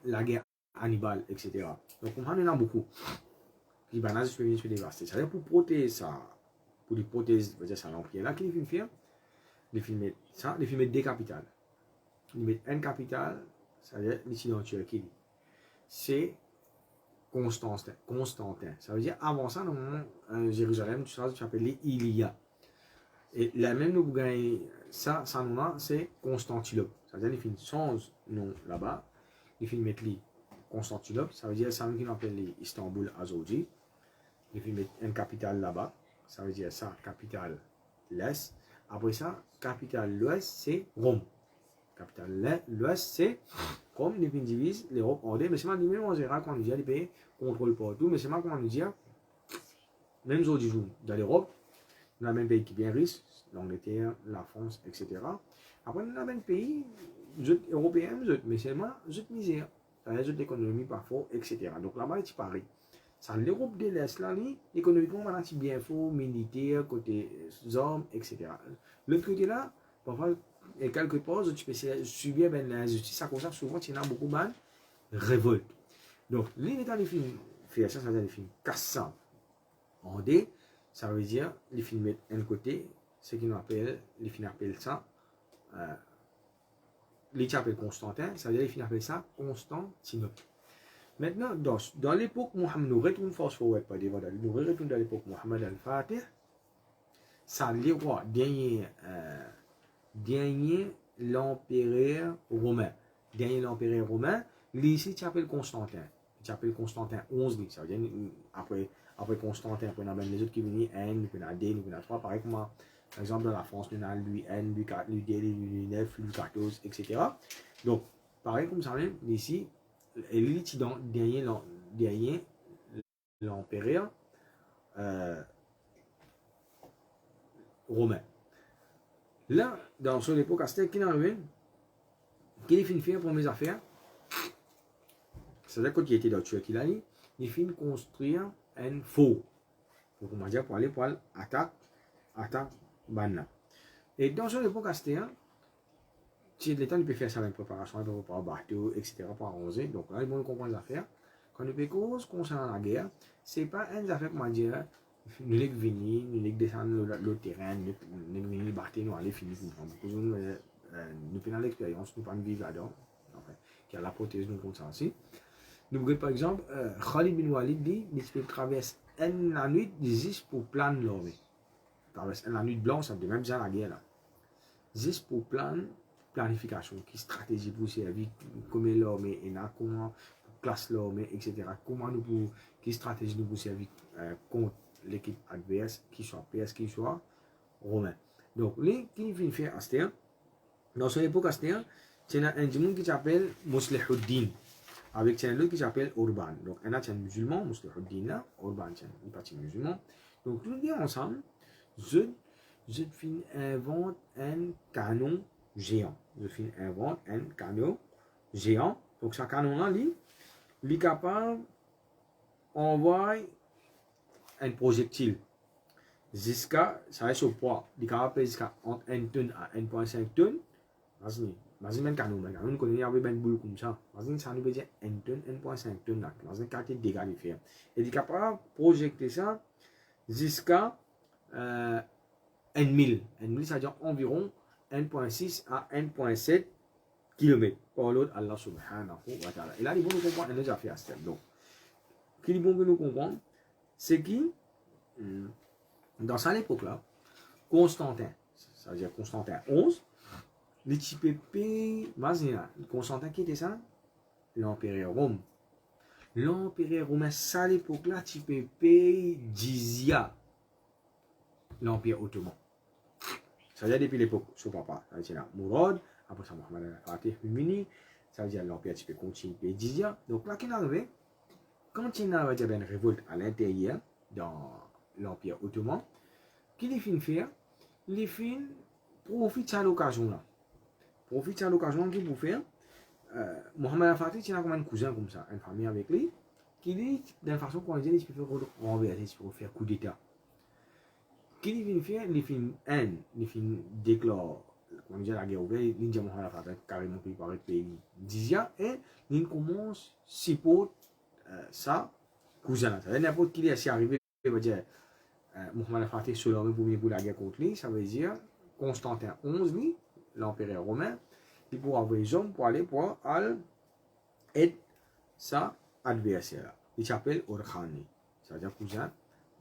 la guerre Hannibal, etc. Donc on en a beaucoup. Puis ben là, je peux venir se dévaster. Ça veut dire pour protéger ça, pour les protéger, ça l'Empire là, qu'il faut faire, il faut mettre ça, il faut mettre des capitales. Il met une capitale, ça veut dire ici en Turquie. C'est Constantin. Ça veut dire avant ça, dans Jérusalem, tu s'appelle Ilia. Et la même nous gagne ça nom là, c'est Constantinople. Ça veut dire qu'il change nom là-bas. Il faut mettre Constantinople. Ça veut dire ça nous appelle Istanbul aujourd'hui. Il faut mettre une capitale là-bas. Ça veut dire ça, capitale l'Est. Après ça, capitale l'Ouest, c'est Rome. Capitale l'Ouest, c'est Rome. Les pays divisent l'Europe en deux. Mais c'est pas du même en général quand on dit les pays contrôlent partout. Mais c'est pas comment on dit, même si on dit dans l'Europe, on a même pays qui est bien riche, l'Angleterre, la France, etc. Après, on a même pays européens, mais seulement misère. L'économie pas fort, etc. Donc là-bas, c'est pareil. Ça, l'Europe de l'Est, là, économiquement, on a bien fort, militaire, côté armes, etc. L'autre côté là, parfois, et quelque part, tu peux subir l'injustice, ça concerne souvent, il y a beaucoup de révolte. Donc, les États des films, faire ça, ça veut dire les films cassants en D, ça veut dire les films mettent un côté, ce qu'ils appellent, les films appellent ça, les films appellent Constantin, ça veut dire les films appellent ça Constantinople. Maintenant, dans l'époque Mohammed, nous retournons fast forward, pas des voilà, nous retournons dans l'époque Mohammed al-Fatih, ça les rois, dernier l'empereur romain. Dernier l'empereur romain, ici tu appelles Constantin. Tu appelles Constantin 11, ça veut dire après Constantin, après on a les autres qui viennent N, puis on a D, puis on a 3, pareil comme par exemple dans la France, on a Louis N, Louis 4, Louis D, Louis 9, Louis 14, etc. Donc, pareil comme ça même, ici, et dans dernier l'empereur romain. Là, dans son époque, c'était qui arrivé, qui finit faire pour mes affaires. C'est-à-dire qu'il était dans Turquie, il finit construire un faux. Pour comment dire, pour aller pour attaque banna. Et dans son époque, c'était si l'État ne peut faire ça avec préparation, il peut préparer bateau, etc. pour arroser. Donc là, ils vont comprendre les affaires. Quand nous peut cause concernant la guerre, c'est pas une affaire, comment dire, nous les venir, nous les descendre le terrain, nous les venir battre, nous aller finir. Nous prenons l'expérience, nous pas vivre là-dedans. Enfin, qui a la prothèse, nous compte ça aussi. Nous voyons par exemple, Khalid bin Walid dit, il traverse la nuit juste pour planer l'armée. Traverse la nuit blanche, ça veut dire même déjà la guerre là. Juste pour planification, qui stratégie pour servir, comment l'armée est là, comment classe l'armée, etc. Comment nous pour, qui stratégie nous pour servir contre l'équipe adverse, qui soit perse, qui soit romain. Donc, les qui viennent faire Astéen, dans son époque Astéen, c'est un monde qui s'appelle Muslihuddin, avec un autre qui s'appelle Urban. Donc, un autre musulman, Muslihuddin là, Urban, c'est un parti musulman. Donc, tous les deux ensemble, je invente un canon géant. Invente un canon géant. Donc, ce canon-là, il est capable d'envoyer un projectile jusqu'à, ça reste au poids, il est capable jusqu'à entre 1 tonne à 1,5 tonnes. Imagine un canon, nous connaissons une boule comme ça. Imagine ça nous veut dire 1 tonne, 1,5 tonnes. Imagine quel dégâts il fait. Et il est capable de projeter ça jusqu'à 1 000. 1 000, ça veut dire environ 1,6 à 1,7 km. Par l'autre, Allah subhanahu wa ta'ala. Et là, il faut nous comprendre, il a déjà fait à ce step. Donc, ce qu'il faut nous comprendre, c'est que dans cette époque-là, Constantin, ça veut dire Constantin 11, les types pays, Constantin qui était ça? L'empereur Rome. L'empereur romain, ça à l'époque-là, type pays Jizya, l'empire ottoman. Ça veut dire depuis l'époque, son papa, ça veut dire Mourad, après ça, Mohamed al-Fatih, Mini, ça veut dire l'empire type continue pays Jizya. Donc là, qu'il arrive, quand il y a une révolte à l'intérieur, dans l'empire ottoman, qu'il est fin faire, les fins profitent de l'occasion là. Profite de l'occasion qu'il peut faire. Mohamed al-Fatih, il a comme un cousin comme ça, une famille avec lui, qui dit, d'une façon qu'on dit, il peut faire renverser, il peut faire coup d'état. Qu'il vient faire, les fins déclarent, on dit la guerre ouverte, il dit Mohamed al-Fatih carrément préparé le pays d'Izia, et il commence à supporter ça, cousin. Ça veut dire n'importe qui est arrivé, il va dire, Mohamed al-Fatih se lève pour la guerre contre lui, ça veut dire Constantin 11, lui, l'empereur romain, il pourra avoir les hommes pour aller pour aider sa adversaire. Il s'appelle Orkhani. Ça veut dire cousin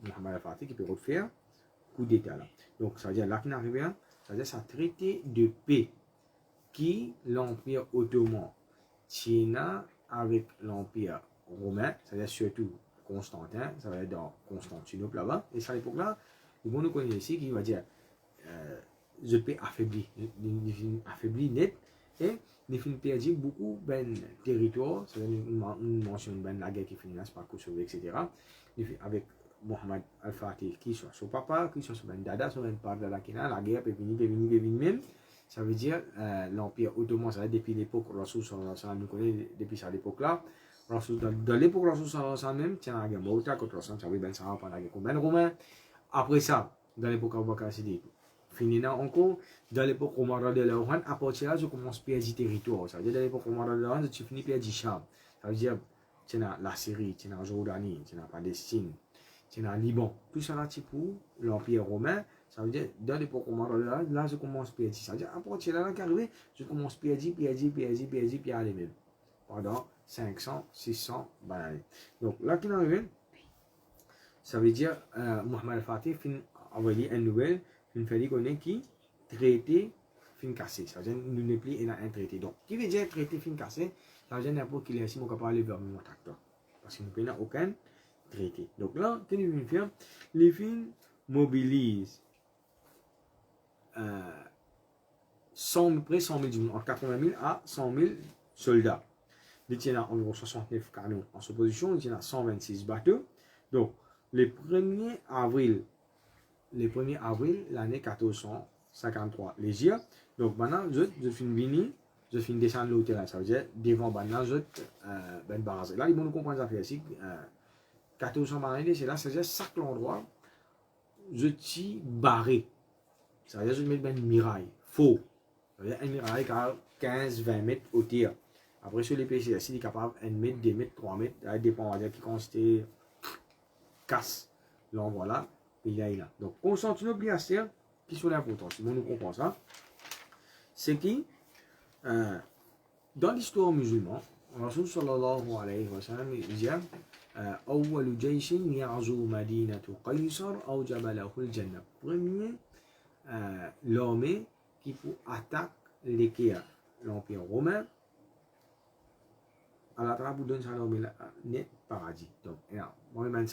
Mohamed al-Fatih qui peut refaire coup d'état là. Donc ça veut dire là qu'il arrive, ça veut dire ça traité de paix qui l'empire ottoman tient avec l'empire romain, c'est-à-dire surtout Constantin, ça va être dans Constantinople là-bas. Et à l'époque là, le monde nous connaît ici qui va dire je peux affaiblir net et il finit perdu beaucoup ben territoire, c'est une mention ben la guerre qui finit là, c'est pas Kosovo, etc. Avec Mohamed Al-Fatih qui soit son papa, qui soit son ben dada, son ben père dada qui là, la guerre peut venir même. Ça veut dire l'Empire ottoman, ça veut dire depuis l'époque Rasoul sallallahu alayhi wa sallam, nous connaissons depuis cette époque-là. Dans l'époque Rasoul sallallahu alayhi wa sallam même, tiens la guerre Mauta contre Rasoul, ça veut dire ben ça va pendant la guerre contre ben Romain. Après ça, dans l'époque Abu Bakr Siddiq, fini encore, dans l'époque Omar radhiyallahu anhu, à partir de là, je commence à perdre du territoire. Ça veut dire dans l'époque Omar radhiyallahu anhu, je finis à perdre du Cham. Ça veut dire, tu as la Syrie, tu as la Jordanie, tu as la Palestine, tu as le Liban. Tout ça là, c'est pour l'Empire romain. Ça veut dire, dans l'époque Omar radhiyallahu anhu, là, je commence à perdre. Ça veut dire, à partir de là, qu'arrivé, je commence à perdre, puis à aller même. Pendant 500, 600 années. Donc là, qui est arrivé, ça veut dire, Mohamed Al-Fatih fin envoyé une nouvelle, une famille qui traité fin cassé. Ça veut dire nous ne plus un traité. Donc, qui veut dire traité fin cassé, ça veut dire n'importe qui est ici, on peut parler vers mon tracteur. Parce que nous n'avons aucun traité. Donc là, qu'est-ce que nous faire? Les films mobilisent 100 000 du monde, entre 80 000 à 100 000 soldats. Il y a environ 69 canons en opposition, il y a 126 bateaux. Donc, le 1er avril l'année 1453, les jours. Donc maintenant, je finis descendre l'hôtel. Ça veut dire, devant maintenant, ben barrage. Là, ils vont nous comprendre ça fait ici. 1453, c'est là, c'est-à-dire, chaque endroit, je t'y barré. Ça veut dire, je mets ben une miraille. Faux. Ça veut dire, une miraille qui a 15-20 mètres au tir. Après, sur les PC, s'il est capable, 1 mètre, 2 mètres, 3 mètres, ça dépend, on va dire, qui consiste casse l'endroit là, il y a là. Donc, Constantinople, bien sûr, qui sont l'importance, si nous comprenons ça, c'est qui, dans l'histoire musulmane, Rasul sallallahu alayhi wa sallam, il dit, أول جيش يغزو مدينة قيصر أوجب له الجنة. Premier, l'armée qui pour attaquer l'Empire romain, à la trappe donne ça l'armée net paradis. Donc, moi-même,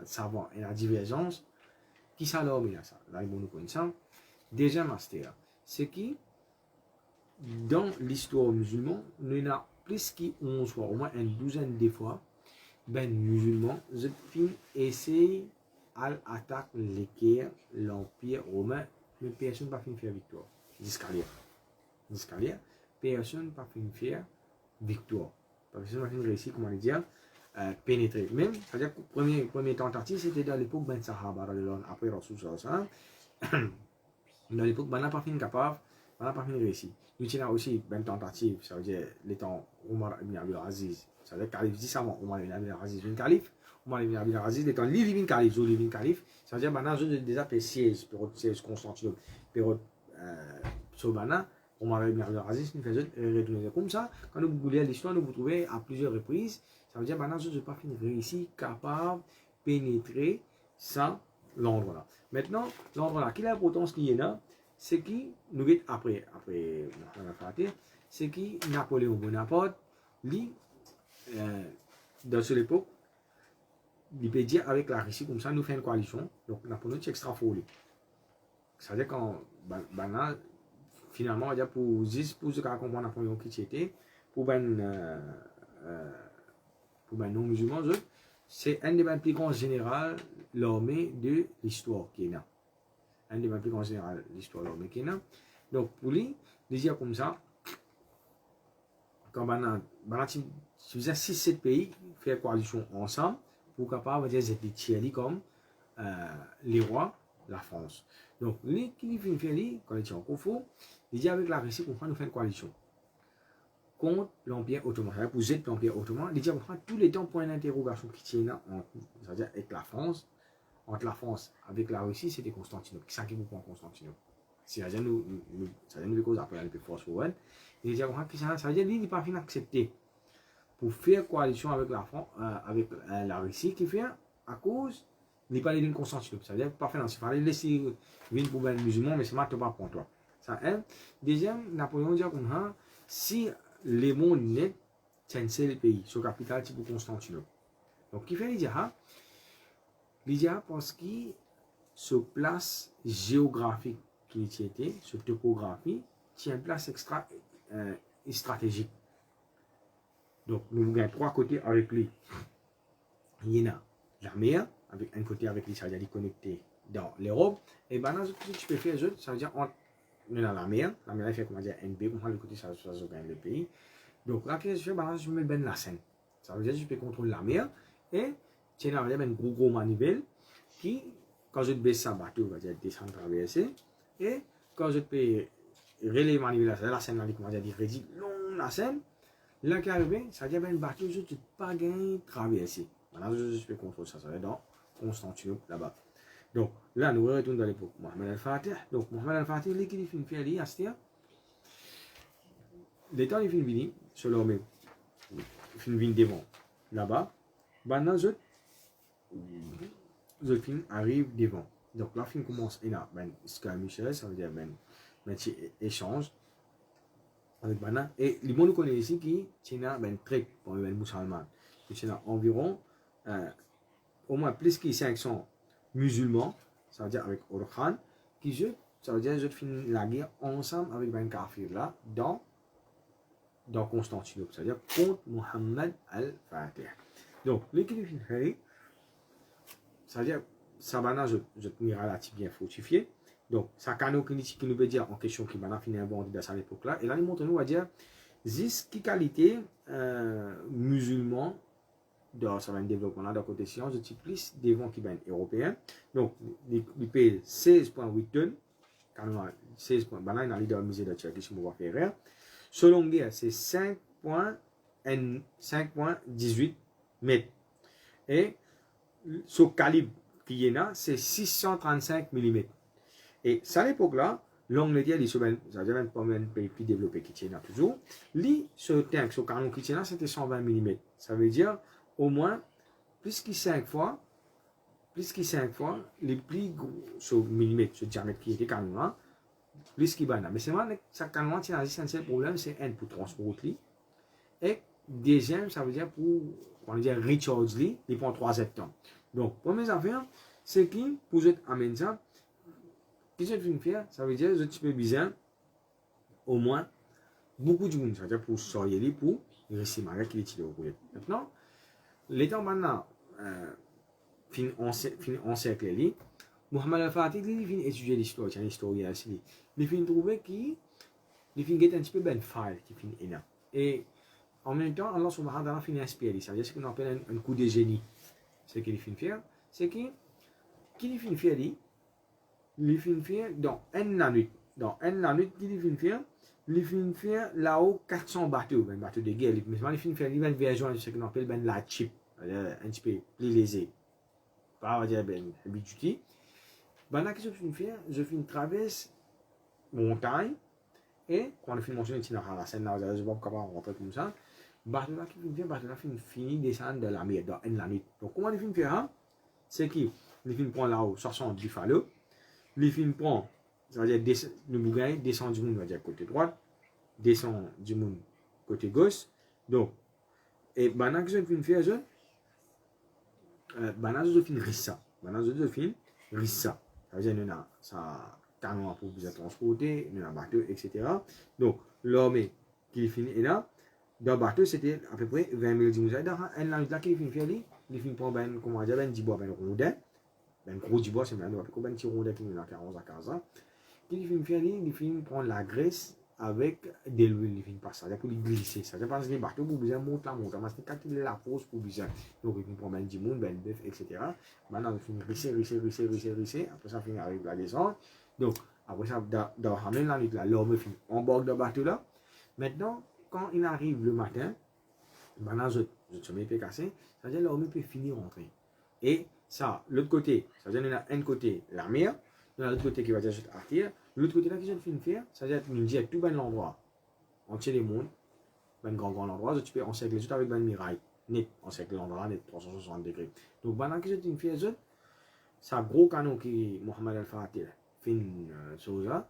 savant et la divergence, qui ça l'armée là, ça, là, ils vont nous connaître ça. Deuxième master, c'est qui, dans l'histoire musulmane, nous avons plus qu'on soit au moins une douzaine de fois, ben musulmans, je finis essayer à attaquer l'Empire romain, mais personne n'a pas fini faire victoire. Jusqu'à là, personne n'a pas fini faire victoire. Personne n'a pas fini réussir, comment dire, pénétrer. Même, c'est-à-dire que la première tentative, c'était dans l'époque Ben Sahaba, après Rasul sallallahu. Dans l'époque, ben n'a pas fini capable, ben n'a pas fini réussir. Nous avons aussi une tentative, ça veut dire les temps Omar ibn Abdul Aziz. Ça veut dire calife, dit ça, Omar ibn Abdul Aziz, une calife. Omar ibn Abdul Aziz, les temps living calife, zo living calife. Ça veut dire maintenant, je déjà fait siège, période siège Constantinople, période Sobana. Omar ibn Abdul Aziz nous faisait retourner comme ça. Quand nous voulons l'histoire, nous vous trouvez à plusieurs reprises. Ça veut dire maintenant, je n'ai pas fini réussi, capable de pénétrer ça, l'endroit là. Maintenant, l'endroit là, quelle est l'importance qu'il y a là? C'est qui, nous vite après c'est qui Napoléon Bonaparte, lui, dans cette époque, il peut dire avec la Russie, comme ça, nous fait une coalition. Donc, Napoléon, c'est extra folie. Ça veut dire quand, finalement, on va dire pour ceux qui comprennent Napoléon qui c'était, pour non-musulmans, c'est un des plus grands généraux l'armée de l'histoire qui est là. Un des plus grands généraux de l'histoire de l'armée qui est là. Donc, pour lui, il dit comme ça, quand tu faisais 6-7 pays faire coalition ensemble, pour capable de dire des tiers comme les rois, la France. Donc, lui qui vient faire, quand il est en conflit, il dit avec la Russie, qu'on nous faire une coalition contre l'Empire ottoman. Pour jeter l'Empire ottoman, il dit qu'on prend tous les temps pour une interrogation qui tient là, c'est-à-dire avec la France. Entre la France avec la Russie, c'était Constantinople. Qui s'inquiète beaucoup en Constantinople. Si ça nous cause après les forces forward. Il dit que ça veut dire qu'il n'est pas fini d'accepter pour faire coalition avec la France, avec la Russie, qui fait à cause il n'est pas allé d'une Constantinople. Ça veut dire pas faire. Il fallait laisser venir pour les musulmans, mais c'est pas pour toi. Ça un. Deuxième, Napoléon dit qu'on a si les mondes net, c'est un seul pays, sur capitale c'est pour Constantinople. Donc, qui fait il dit parce qu'il se place géographique qui était sur topographie, tient une place extra stratégique. Donc, nous avons 3 côtés avec lui. Il y en a la mer, avec un côté avec lui, ça veut dire connecté dans l'Europe. Et maintenant, ce que tu peux faire, ça veut dire, nous avons la mer elle fait, comment dire, NB, comment le côté, ça gagne le pays. Donc, là, qu'est-ce que je fais? Maintenant, je mets ben la Seine. Ça veut dire que je peux contrôler la mer, et tu as une gros manivelle qui, quand je baisse ça, bateau va dire descendre, traverser, et quand je peux relayer manivelle, la Seine, comment dire, réduire long la Seine, là qui arrive, ça veut dire que le bateau, je ne peux pas gagner traverser. Maintenant, je peux contrôler ça, ça va être dans Constantinople, là-bas. Donc, là, nous retournons dans l'époque Mohamed Al-Fatih. Donc, Mohamed Al-Fatih, il qui fait faire les Astia. L'état, il fait venir, sur l'homme, il fait venir devant, là-bas. Maintenant, je film arrive devant. Donc, là, le film commence, il y a un skirmish, ça veut dire un échange avec Bana. Et les gens nous connaissent ici qui tiennent un trait pour les musulmans. Il y a environ au moins plus que 500 musulmans, ça veut dire avec Orkhan, qui jouent, ça veut dire que je finis la guerre ensemble avec Ben Kafir là, dans Constantinople, c'est-à-dire contre Mohammed Al-Fatih. Donc, l'équipe finit, ça veut dire, ça va je tenir là bien fortifié. Donc, ça canot qui nous veut dire en question qui va finir inventé dans cette époque-là. Et là, il montre nous va dire, zis qui qualité musulman, ça va un développement là, d'un côté science, de type plus des vents qui viennent européens. Donc, il paye 16,8 tonnes. Quand on a 16 points, il y a un leader musée de Tchèque qui va faire. Selon guerre, c'est 5,18 mètres. Et ce calibre qui y a, c'est 635 mm. Et à l'époque-là, l'Angleterre, ça veut dire un pays plus développé qui tient toujours. Ce tank, ce canon qui tient, c'était 120 mm. Ça veut dire au moins plus que 5 fois, les plus gros, ce millimètre, ce diamètre qui était canon, plus qu'il va. Mais c'est vrai que ce canon, un seul problème, c'est un pour transporter. Et deuxième, ça veut dire pour, on va dire, recharge, il prend 3 hectares. Donc, première affaire, c'est qui, pour amener ça, qu'est-ce que je vais faire? Ça veut dire que tu peux besoin au moins beaucoup de monde, c'est-à-dire pour sortir, pour réussir malgré qu'il est tiré au couille. Maintenant, l'état maintenant, fin encercler, Mohamed Al-Fatih, il vient étudier l'histoire, il y a une historien ici. Il vient trouver qu'il vient un petit peu ben faille qui finit énorme. Et en même temps, Allah subhanahu wa ta'ala finit inspiré. Ça veut dire ce qu'on appelle un coup de génie. Ce qu'il finit faire, c'est qu'il finit faire, il finit faire dans une minute. Dans une minute, il finit faire là-haut 400 bateaux, ben bateaux de guerre. Mais il finit faire une version de ce qu'on appelle ben la chip, un petit peu plus léger. Pas dire ben habitué. Ben là, qu'est-ce que je finis faire? Je finis traverser montagne. Et quand on finit mentionner la scène là, je ne vais pas capable de rentrer comme ça. Bateau là qui finit descendre de la mer dans une minute. Donc comment il finit faire? C'est qu'il finit prendre là-haut 60 buffalo. Il finit prendre, ça veut dire le bougain descend du monde, on va dire côté droite, descend du monde côté gauche. Donc, et maintenant que je finis faire ça, maintenant je finis rissa. Maintenant je finis rissa. Ça veut dire nous avons ça canon pour vous transporter, nous avons bateau, etc. Donc l'homme qui finit là. Dans le bateau, c'était à peu près 20 000 dimoussailles. Dans un là qui finit faire, il finit prendre ben, comment dire, ben 10 bois, ben rondin. Ben gros 10 bois, c'est même, ben petit rondin qui est à 40 à 15 ans. Il finit faire, il finit prendre la graisse avec de l'huile, il finit pas ça, pour lui glisser. Ça dépend des bateaux pour bien monter la montagne. C'est quand il est la force pour bien. Donc il finit prendre ben 10 mounes, ben bœuf, etc. Maintenant, il finit risser. Après ça, il finit avec la descente. Donc, après ça, dans la nuit, l'homme finit en bord de bateau là. Maintenant, quand il arrive le matin, maintenant je te mets cassé, ça veut dire l'homme peut finir rentrer. Et ça, l'autre côté, ça veut dire qu'il y a un côté la mer, il y a l'autre côté qui va dire partir, l'autre côté là qui vient de faire, ça veut dire qu'il nous dit tout ben l'endroit, entier les mondes, ben grand endroit, tu peux encercler tout avec ben miraille, net, encercler l'endroit, net 360 degrés. Donc maintenant que je te fais ça gros canon qui Mohamed Al-Fatih fait une chose là,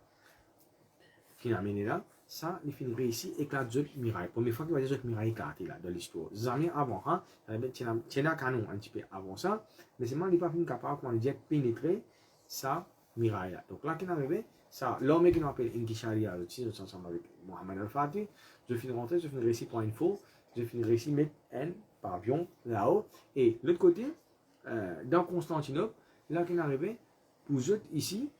qui a mené là. Ça, il finit ici, éclate le miraille. Première fois qu'il va dire le miraille éclaté là, dans l'histoire. Des années avant, hein, il y a un canon un petit peu avant ça, mais c'est moi, il n'est pas capable, comment dire, pénétrer ça miraille là. Donc là, qu'il est arrivé, ça, l'homme qui nous appelle Inkisharia, je suis ensemble avec Mohamed Al-Fatih, je finis rentrer, je finis récit pour info, je finis récit mettre N par avion là-haut, et l'autre côté, dans Constantinople, là qu'il est arrivé, pour eux ici,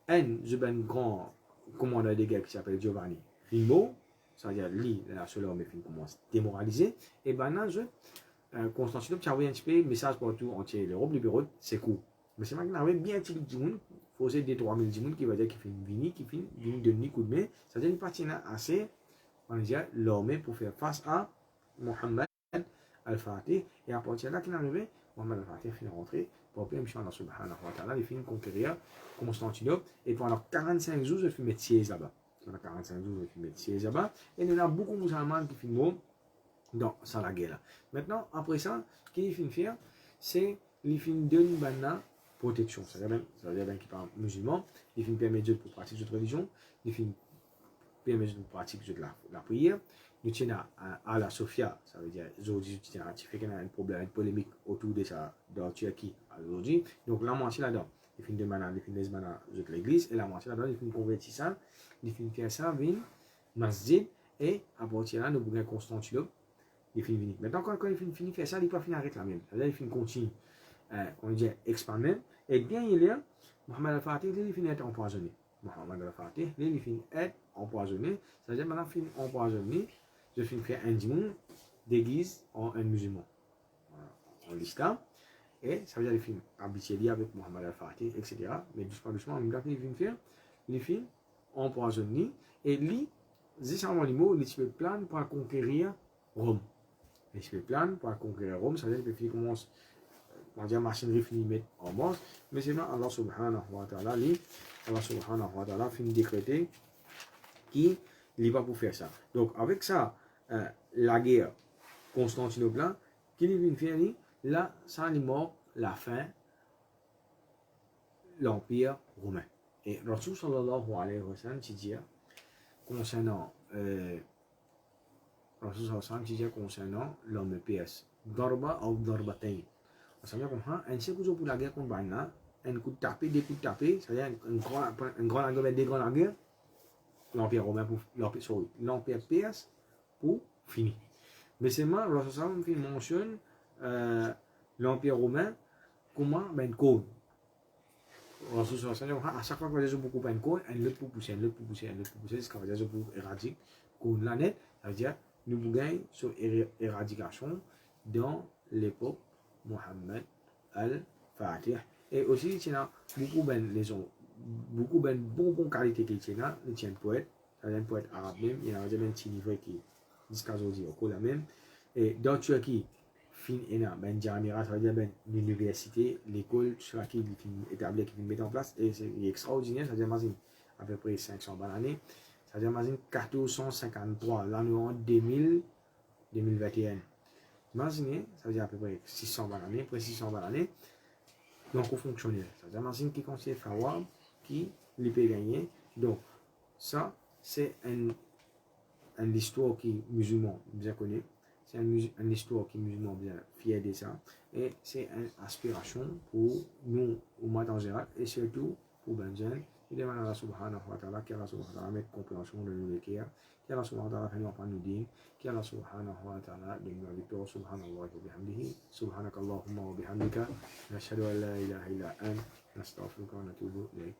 N, je ben grand commandant des guerres qui s'appelle Giovanni Rimo, c'est-à-dire lui, là, seul homme qui commence à démoraliser, et ben là, Constantinople, tu as envoyé un petit peu message pour tout entier l'Europe, le bureau, c'est cool. Mais c'est maintenant bien petit du monde, il faut essayer des 3000 du monde qui va dire qu'il fait une vini, qui fait une demi coup de main, c'est-à-dire une partie assez, on va dire, l'armée pour faire face à Mohammed Al-Fatih, et à partir de là qu'il est arrivé, Mohammed Al-Fatih finit rentrer, pour appeler Allah subhanahu wa ta'ala, il finit conquérir Constantinople, et pendant 45 jours, il fait mettre siège là-bas. Pendant 45 jours, il fait mettre siège là-bas, et il y en a beaucoup de musulmans qui finissent dans la guerre. Maintenant, après ça, ce qu'il finit faire, c'est qu'il finit donner une protection. Ça veut dire qu'il parle musulman, il finit permettre de pratiquer cette religion, il finit permettre de pratiquer la prière. Nous tenons à la Sofia, ça veut dire aujourd'hui, tu fais qu'il y a un problème, une polémique autour de ça dans Turquie aujourd'hui. Donc la moitié là-dedans, il finit de mana, il finit de mana de l'église, et la moitié là-dedans, il finit convertir ça, il finit faire ça, vin, masjid, et à partir de là, nous pouvons Constantinople. Il finit venir. Maintenant, quand il finit faire ça, il ne peut pas finir avec la même. C'est-à-dire, il finit continuer, on dit, expandre même. Et bien, il y a, Mohamed Al-Fatih, il finit être empoisonné. Mohamed Al-Fatih, il finit être empoisonné. C'est-à-dire, maintenant, il finit empoisonné. Je finis faire un démon déguise en un musulman. En l'islam. Et ça veut dire, il finit habitué avec Mohamed Al-Fatih, etc. Mais doucement, il finit faire, il finit empoisonné. Et lui, c'est un mot, il se plan pour conquérir Rome. Il se plan pour conquérir Rome, ça veut dire qu'il commence, on va dire, machinerie finit mettre en marche, mais c'est Allah subhanahu wa ta'ala, Allah subhanahu wa ta'ala finit décréter qu'il n'est pas pour faire ça. Donc, avec ça, la guerre Constantinople, qu'il vient faire, là, ça est mort la fin l'Empire romain. Et Rasul sallallahu alayhi wa sallam, tu dis, concernant Rasul sallallahu alayhi wa sallam, tu dis, concernant l'homme PS, Darba ou Darbatayn. Ça veut dire qu'on sait que pour la guerre contre Banna, un coup de tapé, des coups de tapé, c'est-à-dire un grand argument, des grands arguments, l'Empire romain pour l'Empire PS pour finir. Mais c'est moi, Rasul sallallahu alayhi wa sallam mentionne l'Empire romain comment ben code. Rasul sallallahu alayhi wa sallam, à chaque fois que les gens beaucoup ben code, un autre pour pousser, un autre pour pousser, un autre pour pousser, c'est ce qu'on va dire pour éradiquer code la net, ça veut dire nous gagnons sur éradication dans l'époque Mohammed Al-Fatih. Et aussi, il y a beaucoup de gens, beaucoup de bonnes qualités qui tiennent, il y a un poète, un poète arabe même, il y a un petit livre qui, jusqu'à aujourd'hui, au la même. Et dans Turquie, il y a un jamira, ça veut dire l'université, l'école sur laquelle il est établi, qu'il met en place, et c'est extraordinaire, ça veut dire à peu près 500 balles l'année, ça veut dire 1453, l'année en 2021. Imaginez, ça veut dire à peu près 600 balles l'année, près 600 balles l'année, donc au fonctionnaire. Ça veut dire imagine qui conseille Fawab, qui les peut gagner. Donc, ça, c'est une histoire qui est musulman bien connue. C'est une histoire qui est musulman bien fier de ça. Et c'est une aspiration pour nous, au matin en général, et surtout pour Benjen. Il demande à Allah subhanahu wa ta'ala, qu'Allah subhanahu wa ta'ala mette compréhension de nos équerres, qu'Allah subhanahu wa ta'ala fait nous apprendre nous dire, qu'Allah subhanahu wa ta'ala donne la victoire, subhanallah wa bihamdihi, subhanakallahumma wa bihamdika, nashhadu an la ilaha illa ant, nastaghfiruka wa natubu ilayk.